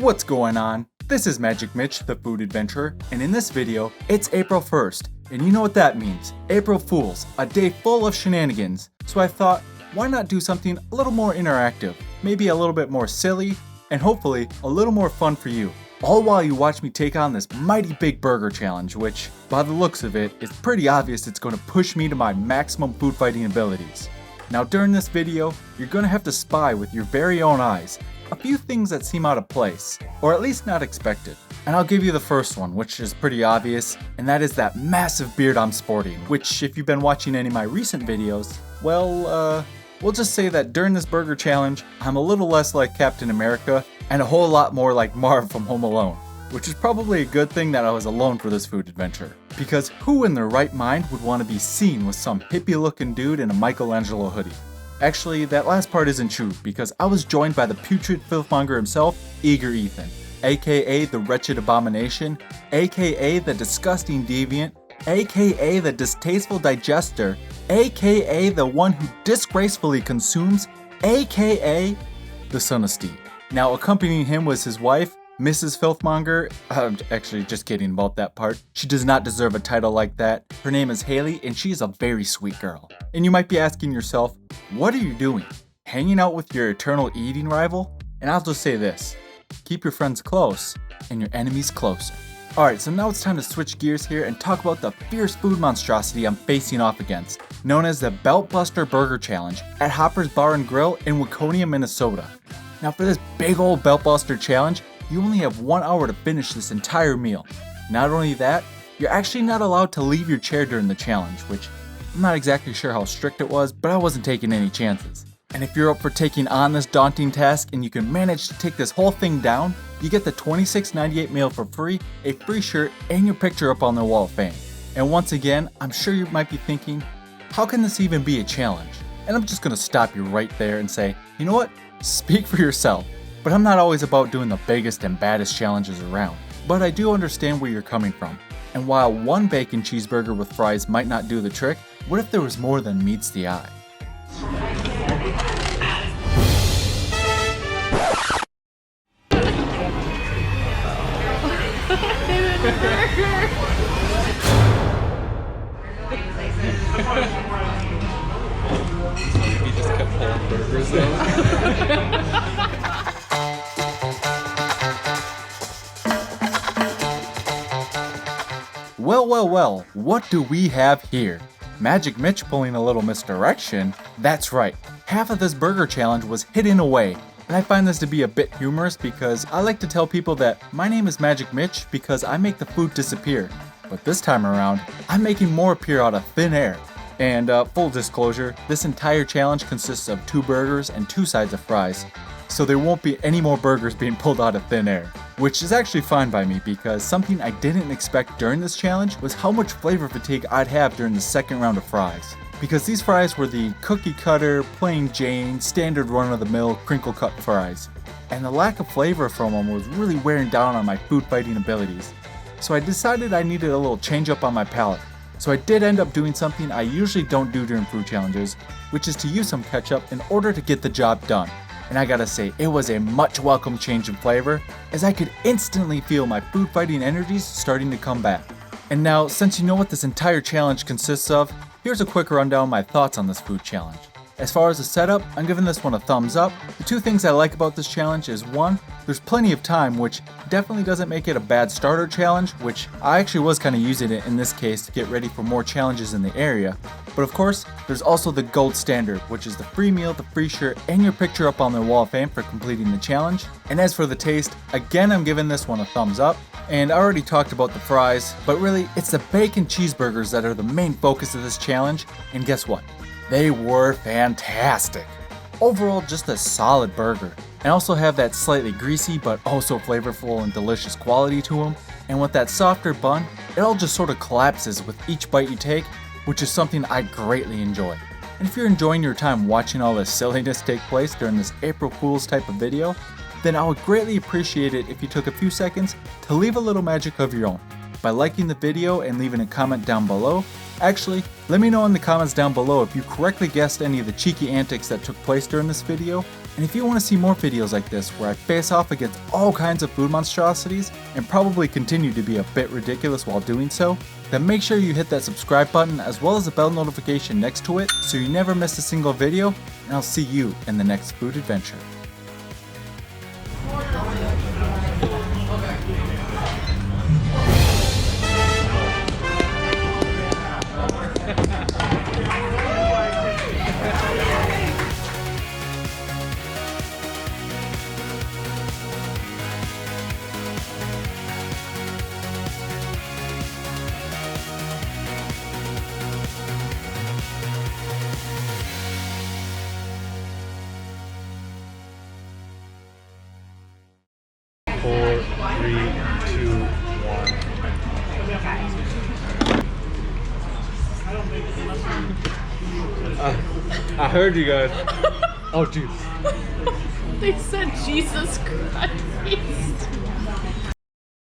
What's going on? This is Magic Mitch, the food adventurer, and in this video, it's April 1st, and you know what that means. April Fools, a day full of shenanigans. So I thought, why not do something a little more interactive, maybe a little bit more silly, and hopefully a little more fun for you. All while you watch me take on this mighty big burger challenge, which, by the looks of it, it's pretty obvious it's going to push me to my maximum food fighting abilities. Now during this video, you're going to have to spy with your very own eyes a few things that seem out of place, or at least not expected. And I'll give you the first one, which is pretty obvious, and that is that massive beard I'm sporting, which if you've been watching any of my recent videos, well, we'll just say that during this burger challenge, I'm a little less like Captain America, and a whole lot more like Marv from Home Alone. Which is probably a good thing that I was alone for this food adventure. Because who in their right mind would want to be seen with some hippie looking dude in a Michelangelo hoodie? Actually, that last part isn't true, because I was joined by the putrid filthmonger himself, Eager Ethan, aka the Wretched Abomination, aka the Disgusting Deviant, aka the Distasteful Digester, aka the one who disgracefully consumes, aka the Son of Steve. Now accompanying him was his wife, Mrs. Filthmonger. Actually, just kidding about that part. She does not deserve a title like that. Her name is Haley, and she's a very sweet girl. And you might be asking yourself, what are you doing? Hanging out with your eternal eating rival? And I'll just say this, keep your friends close, and your enemies closer. Alright, so now it's time to switch gears here and talk about the fierce food monstrosity I'm facing off against, known as the BUSTER Burger Challenge at Hopper's Bar and Grill in Waconia, Minnesota. Now for this big old BUSTER challenge, you only have 1 hour to finish this entire meal. Not only that, you're actually not allowed to leave your chair during the challenge, which I'm not exactly sure how strict it was, but I wasn't taking any chances. And if you're up for taking on this daunting task and you can manage to take this whole thing down, you get the $26.98 meal for free, a free shirt, and your picture up on their wall of fame. And once again, I'm sure you might be thinking, how can this even be a challenge? And I'm just gonna stop you right there and say, you know what? Speak for yourself. But I'm not always about doing the biggest and baddest challenges around. But I do understand where you're coming from. And while one bacon cheeseburger with fries might not do the trick, what if there was more than meets the eye? He just kept pulling burgers in. Well, what do we have here? Magic Mitch pulling a little misdirection? That's right, half of this burger challenge was hidden away. And I find this to be a bit humorous because I like to tell people that my name is Magic Mitch because I make the food disappear. But this time around, I'm making more appear out of thin air. And full disclosure, this entire challenge consists of 2 burgers and 2 sides of fries. So there won't be any more burgers being pulled out of thin air. Which is actually fine by me because something I didn't expect during this challenge was how much flavor fatigue I'd have during the second round of fries. Because these fries were the cookie cutter, plain Jane, standard run-of-the-mill crinkle cut fries. And the lack of flavor from them was really wearing down on my food fighting abilities. So I decided I needed a little change up on my palate. So I did end up doing something I usually don't do during food challenges, which is to use some ketchup in order to get the job done. And I gotta say, it was a much welcome change in flavor, as I could instantly feel my food fighting energies starting to come back. And now, since you know what this entire challenge consists of, here's a quick rundown of my thoughts on this food challenge. As far as the setup, I'm giving this one a thumbs up. The 2 things I like about this challenge is 1, there's plenty of time, which definitely doesn't make it a bad starter challenge, which I actually was kind of using it in this case to get ready for more challenges in the area. But of course, there's also the gold standard, which is the free meal, the free shirt, and your picture up on their wall of fame for completing the challenge. And as for the taste, again I'm giving this one a thumbs up. And I already talked about the fries, but really it's the bacon cheeseburgers that are the main focus of this challenge, and guess what? They were fantastic. Overall, just a solid burger, and also have that slightly greasy but also flavorful and delicious quality to them. And with that softer bun, it all just sort of collapses with each bite you take, which is something I greatly enjoy. And if you're enjoying your time watching all this silliness take place during this April Fool's type of video, then I would greatly appreciate it if you took a few seconds to leave a little magic of your own by liking the video and leaving a comment down below. Actually, let me know in the comments down below if you correctly guessed any of the cheeky antics that took place during this video, And if you want to see more videos like this where I face off against all kinds of food monstrosities and probably continue to be a bit ridiculous while doing so, then make sure you hit that subscribe button as well as the bell notification next to it so you never miss a single video, and I'll see you in the next food adventure. Four, three, two, one. I heard you guys. Oh, dude. They said Jesus Christ.